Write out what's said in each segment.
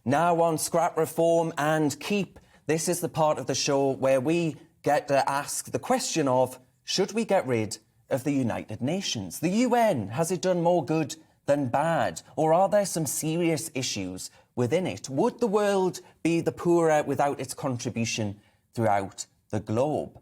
Now on scrap reform and keep. This is the part of the show where we get to ask the question of, should we get rid of the United Nations? The UN, has it done more good than bad? Or are there some serious issues within it? Would the world be the poorer without its contribution throughout the globe?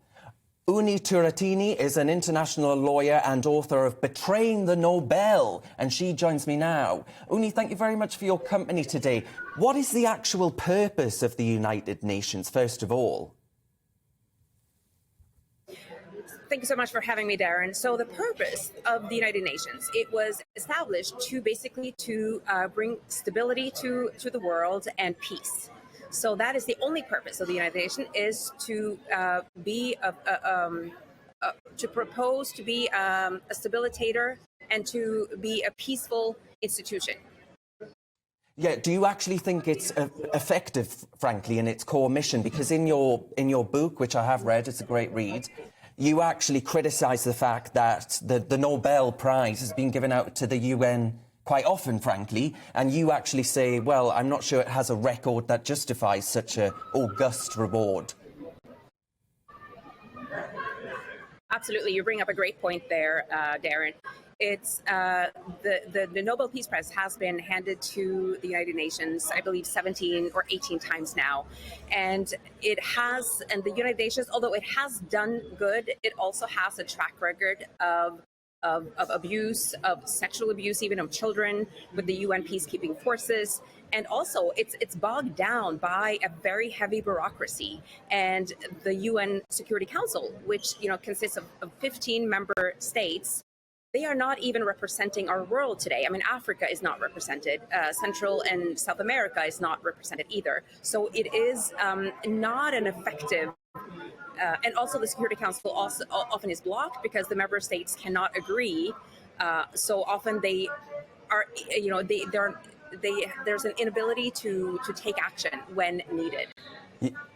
Unni Turrettini is an international lawyer and author of Betraying the Nobel, and she joins me now. Unni, thank you very much for your company today. What is the actual purpose of the United Nations, first of all? Thank you so much for having me, Darren. So the purpose of the United Nations, it was established to basically bring stability to the world and peace. So that is the only purpose of the United Nations, is to propose to be a stabilitator and to be a peaceful institution. Yeah, do you actually think it's effective, frankly, in its core mission? Because in your book, which I have read, it's a great read, you actually criticise the fact that the Nobel Prize has been given out to the UN quite often, frankly, and you actually say, well, I'm not sure it has a record that justifies such an august reward. Absolutely, you bring up a great point there, Darren. It's the Nobel Peace Prize has been handed to the United Nations, I believe 17 or 18 times now. And the United Nations, although it has done good, it also has a track record of abuse, of sexual abuse, even of children, with the UN peacekeeping forces. And also, it's bogged down by a very heavy bureaucracy. And the UN Security Council, which consists of 15 member states, they are not even representing our world today. I mean, Africa is not represented. Central and South America is not represented either. So it is not an effective. And also, the Security Council also often is blocked because the member states cannot agree. So often they are, there's an inability to take action when needed.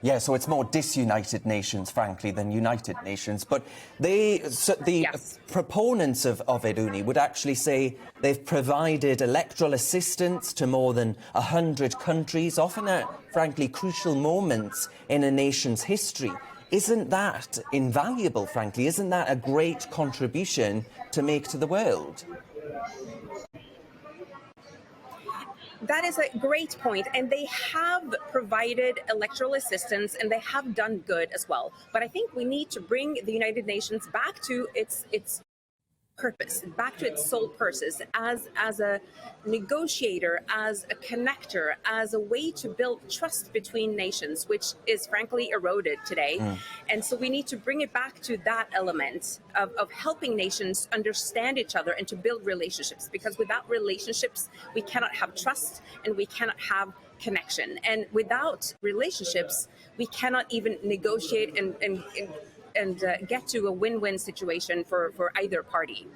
Yeah, so it's more disunited nations, frankly, than United Nations. But Yes. Proponents of it, Unni, would actually say they've provided electoral assistance to more than 100 countries, often at, frankly, crucial moments in a nation's history. Isn't that invaluable, frankly? Isn't that a great contribution to make to the world? That is a great point, and they have provided electoral assistance, and they have done good as well. But I think we need to bring the United Nations back to its purpose, back to its sole purpose, as a negotiator, as a connector, as a way to build trust between nations, which is frankly eroded today. And so we need to bring it back to that element of helping nations understand each other and to build relationships, because without relationships, we cannot have trust and we cannot have connection. And without relationships, we cannot even negotiate and get to a win-win situation for either party.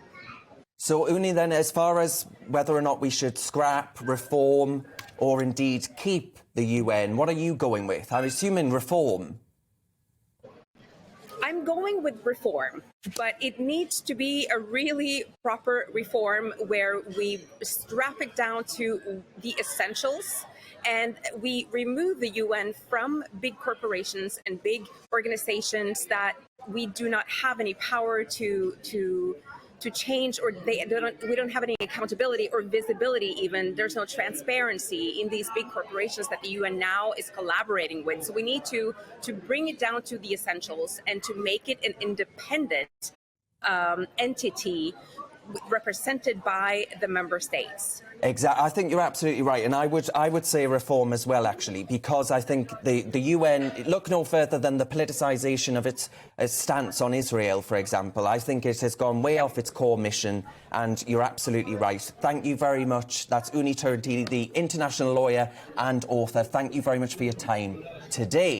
So, Unni, then, as far as whether or not we should scrap, reform, or indeed keep the UN, what are you going with? I'm assuming reform. I'm going with reform, but it needs to be a really proper reform where we strap it down to the essentials, and we remove the UN from big corporations and big organizations that we do not have any power to change, or we don't have any accountability or visibility even. There's no transparency in these big corporations that the UN now is collaborating with. So we need to bring it down to the essentials and to make it an independent entity represented by the member states. Exactly. I think you're absolutely right. And I would say reform as well, actually, because I think the UN, look no further than the politicisation of its stance on Israel, for example. I think it has gone way off its core mission, and you're absolutely right. Thank you very much. That's Unni Turrettini, the international lawyer and author. Thank you very much for your time today.